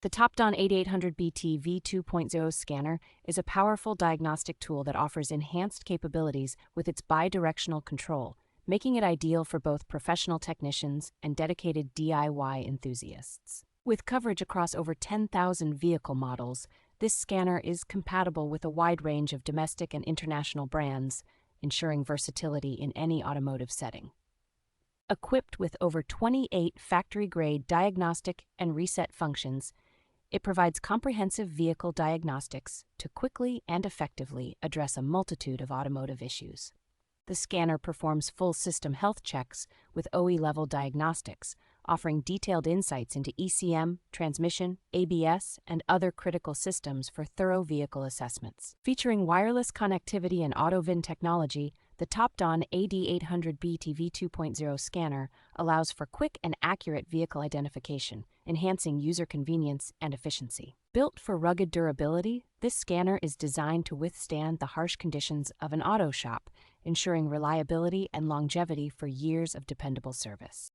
The TOPDON AD800BT V2.0 Scanner is a powerful diagnostic tool that offers enhanced capabilities with its bi-directional control, making it ideal for both professional technicians and dedicated DIY enthusiasts. With coverage across over 10,000 vehicle models, this scanner is compatible with a wide range of domestic and international brands, ensuring versatility in any automotive setting. Equipped with over 28 factory-grade diagnostic and reset functions, it provides comprehensive vehicle diagnostics to quickly and effectively address a multitude of automotive issues. The scanner performs full system health checks with OE-level diagnostics, offering detailed insights into ECM, transmission, ABS, and other critical systems for thorough vehicle assessments. Featuring wireless connectivity and AutoVIN technology, the TOPDON AD800BT V2.0 Scanner allows for quick and accurate vehicle identification, enhancing user convenience and efficiency. Built for rugged durability, this scanner is designed to withstand the harsh conditions of an auto shop, ensuring reliability and longevity for years of dependable service.